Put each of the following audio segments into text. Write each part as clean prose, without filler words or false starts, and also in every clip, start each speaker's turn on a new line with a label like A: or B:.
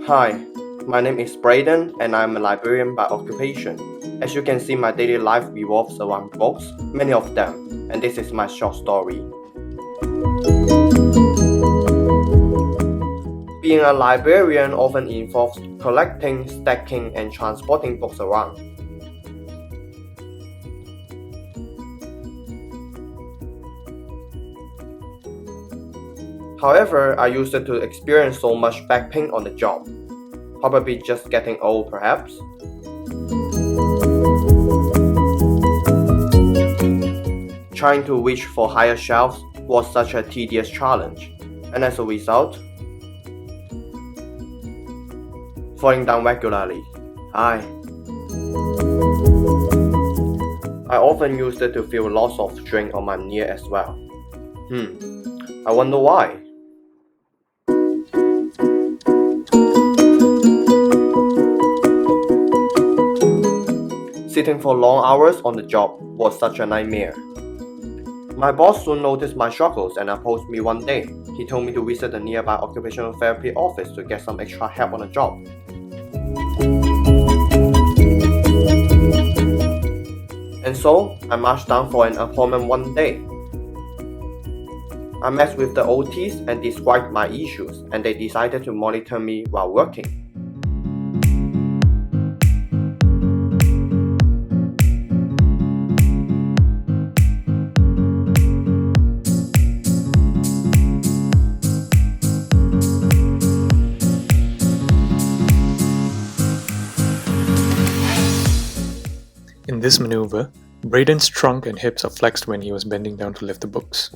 A: Hi, my name is Brayden and I'm a librarian by occupation. As you can see, my daily life revolves around books, many of them, and this is my short story. Being a librarian often involves collecting, stacking, and transporting books around. However, I used to experience so much back pain on the job. Probably just getting old, perhaps. Trying to reach for higher shelves was such a tedious challenge, and as a result, falling down regularly. I often used to feel loss of strength on my knee as well. I wonder why. Sitting for long hours on the job was such a nightmare. My boss soon noticed my struggles and approached me one day. He told me to visit the nearby occupational therapy office to get some extra help on the job. And so, I marched down for an appointment one day. I met with the OTs and described my issues, and they decided to monitor me while working.
B: In this maneuver, Brayden's trunk and hips are flexed when he was bending down to lift the books.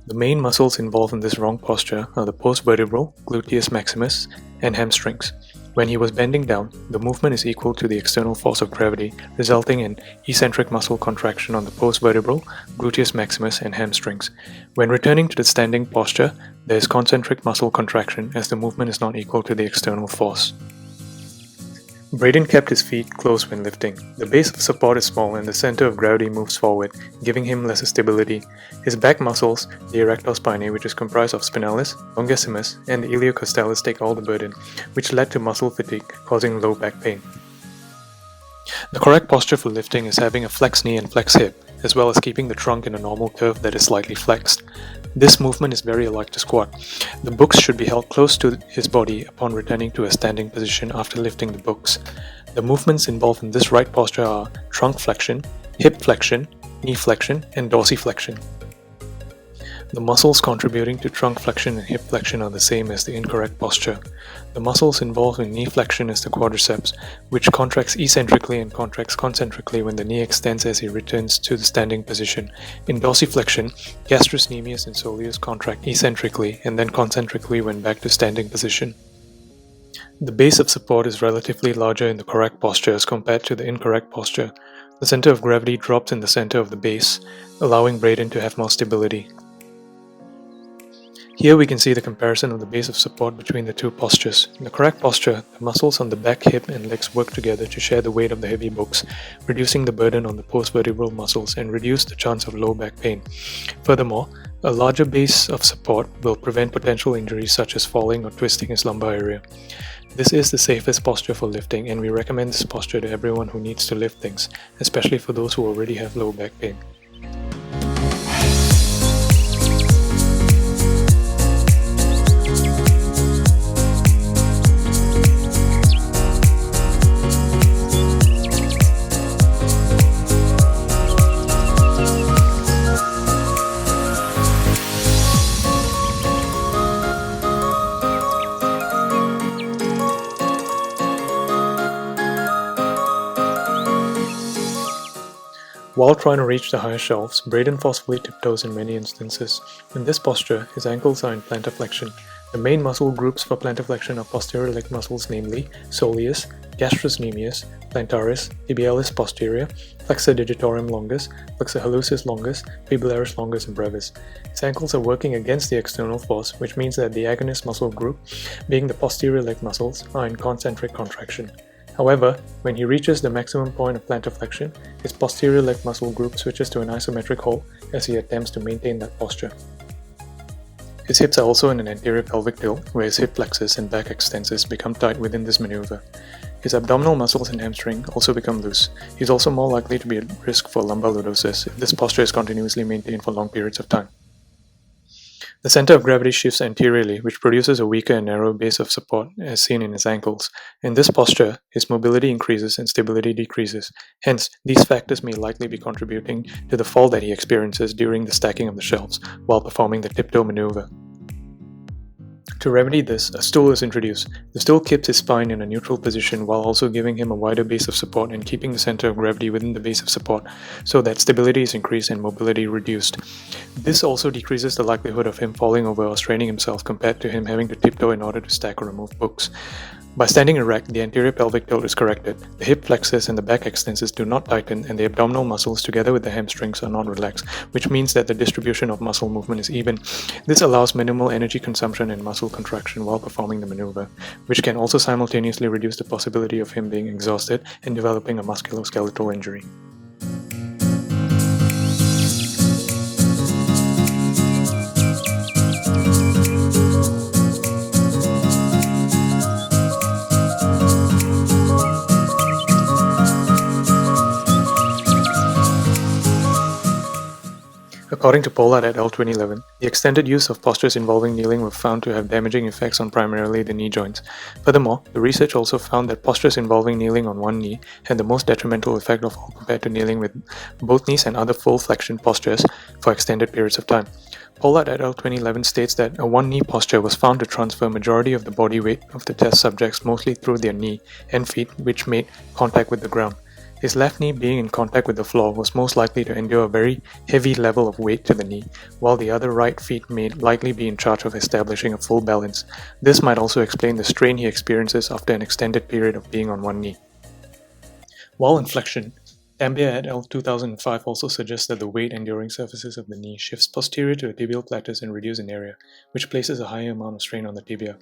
B: The main muscles involved in this wrong posture are the postvertebral, gluteus maximus, and hamstrings. When he was bending down, the movement is equal to the external force of gravity, resulting in eccentric muscle contraction on the postvertebral, gluteus maximus, and hamstrings. When returning to the standing posture, there is concentric muscle contraction as the movement is not equal to the external force. Brayden kept his feet close when lifting. The base of support is small and the center of gravity moves forward, giving him lesser stability. His back muscles, the erector spinae, which is comprised of spinalis, longissimus, and the iliocostalis, take all the burden, which led to muscle fatigue, causing low back pain. The correct posture for lifting is having a flexed knee and flexed hip, as well as keeping the trunk in a normal curve that is slightly flexed. This movement is very alike to squat. The books should be held close to his body upon returning to a standing position after lifting the books. The movements involved in this right posture are trunk flexion, hip flexion, knee flexion, and dorsiflexion. The muscles contributing to trunk flexion and hip flexion are the same as the incorrect posture. The muscles involved in knee flexion is the quadriceps, which contracts eccentrically and contracts concentrically when the knee extends as he returns to the standing position. In dorsiflexion, gastrocnemius and soleus contract eccentrically and then concentrically when back to standing position. The base of support is relatively larger in the correct posture as compared to the incorrect posture. The center of gravity drops in the center of the base, allowing Brayden to have more stability. Here we can see the comparison of the base of support between the two postures. In the correct posture, the muscles on the back, hip, and legs work together to share the weight of the heavy books, reducing the burden on the postvertebral muscles and reduce the chance of low back pain. Furthermore, a larger base of support will prevent potential injuries such as falling or twisting his lumbar area. This is the safest posture for lifting, and we recommend this posture to everyone who needs to lift things, especially for those who already have low back pain. While trying to reach the higher shelves, Brayden forcefully tiptoes in many instances. In this posture, his ankles are in plantar flexion. The main muscle groups for plantar flexion are posterior leg muscles, namely soleus, gastrocnemius, plantaris, tibialis posterior, flexor digitorum longus, flexor hallucis longus, fibularis longus, and brevis. His ankles are working against the external force, which means that the agonist muscle group, being the posterior leg muscles, are in concentric contraction. However, when he reaches the maximum point of plantar flexion, his posterior leg muscle group switches to an isometric hold as he attempts to maintain that posture. His hips are also in an anterior pelvic tilt, where his hip flexors and back extensors become tight within this maneuver. His abdominal muscles and hamstring also become loose. He's also more likely to be at risk for lumbar lordosis if this posture is continuously maintained for long periods of time. The center of gravity shifts anteriorly, which produces a weaker and narrower base of support, as seen in his ankles. In this posture, his mobility increases and stability decreases. Hence, these factors may likely be contributing to the fall that he experiences during the stacking of the shelves while performing the tiptoe maneuver. To remedy this, a stool is introduced. The stool keeps his spine in a neutral position while also giving him a wider base of support and keeping the center of gravity within the base of support so that stability is increased and mobility reduced. This also decreases the likelihood of him falling over or straining himself compared to him having to tiptoe in order to stack or remove books. By standing erect, the anterior pelvic tilt is corrected, the hip flexors and the back extensors do not tighten, and the abdominal muscles together with the hamstrings are not relaxed, which means that the distribution of muscle movement is even. This allows minimal energy consumption and muscle contraction while performing the maneuver, which can also simultaneously reduce the possibility of him being exhausted and developing a musculoskeletal injury. According to Pollard et al. 2011, the extended use of postures involving kneeling were found to have damaging effects on primarily the knee joints. Furthermore, the research also found that postures involving kneeling on one knee had the most detrimental effect of all compared to kneeling with both knees and other full flexion postures for extended periods of time. Pollard et al. 2011 states that a one-knee posture was found to transfer majority of the body weight of the test subjects mostly through their knee and feet, which made contact with the ground. His left knee being in contact with the floor was most likely to endure a very heavy level of weight to the knee, while the other right feet may likely be in charge of establishing a full balance. This might also explain the strain he experiences after an extended period of being on one knee. While in flexion, Tambia et al. 2005 also suggests that the weight-enduring surfaces of the knee shifts posterior to the tibial plateaus and reduce in area, which places a higher amount of strain on the tibia.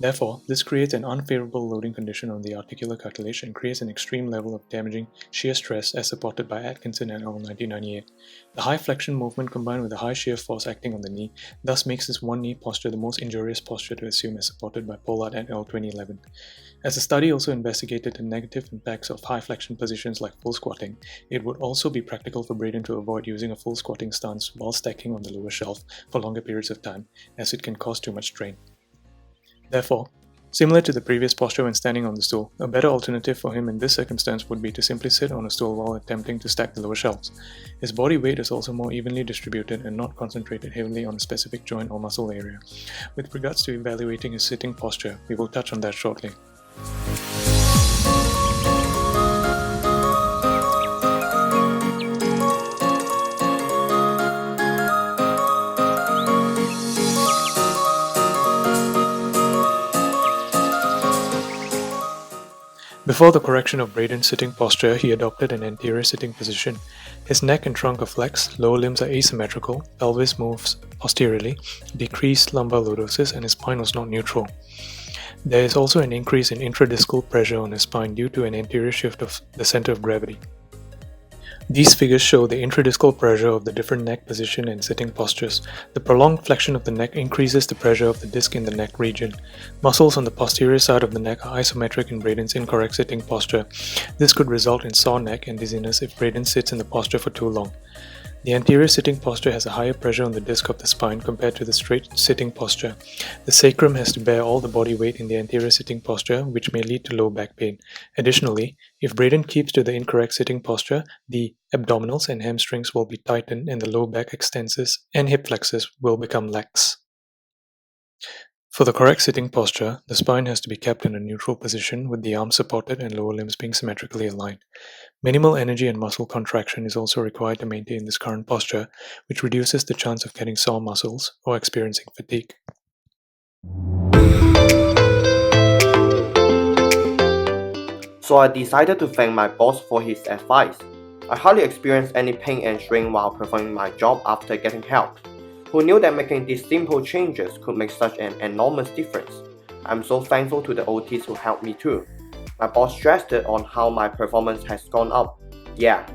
B: Therefore, this creates an unfavorable loading condition on the articular cartilage and creates an extreme level of damaging shear stress as supported by Atkinson et al. 1998. The high flexion movement combined with the high shear force acting on the knee thus makes this one-knee posture the most injurious posture to assume as supported by Pollard et al. 2011. As the study also investigated the negative impacts of high flexion positions like full squatting, it would also be practical for Brayden to avoid using a full squatting stance while stacking on the lower shelf for longer periods of time, as it can cause too much strain. Therefore, similar to the previous posture when standing on the stool, a better alternative for him in this circumstance would be to simply sit on a stool while attempting to stack the lower shelves. His body weight is also more evenly distributed and not concentrated heavily on a specific joint or muscle area. With regards to evaluating his sitting posture, we will touch on that shortly. Before the correction of Brayden's sitting posture, he adopted an anterior sitting position. His neck and trunk are flexed, lower limbs are asymmetrical, pelvis moves posteriorly, decreased lumbar lordosis, and his spine was not neutral. There is also an increase in intradiscal pressure on his spine due to an anterior shift of the center of gravity. These figures show the intradiscal pressure of the different neck position and sitting postures. The prolonged flexion of the neck increases the pressure of the disc in the neck region. Muscles on the posterior side of the neck are isometric in Brayden's incorrect sitting posture. This could result in sore neck and dizziness if Brayden sits in the posture for too long. The anterior sitting posture has a higher pressure on the disc of the spine compared to the straight sitting posture. The sacrum has to bear all the body weight in the anterior sitting posture, which may lead to low back pain. Additionally, if Brayden keeps to the incorrect sitting posture, the abdominals and hamstrings will be tightened and the low back extensors and hip flexors will become lax. For the correct sitting posture, the spine has to be kept in a neutral position with the arms supported and lower limbs being symmetrically aligned. Minimal energy and muscle contraction is also required to maintain this current posture, which reduces the chance of getting sore muscles or experiencing fatigue.
A: So I decided to thank my boss for his advice. I hardly experienced any pain and strain while performing my job after getting help. Who knew that making these simple changes could make such an enormous difference? I'm so thankful to the OTs who helped me too. My boss stressed on how my performance has gone up. Yeah,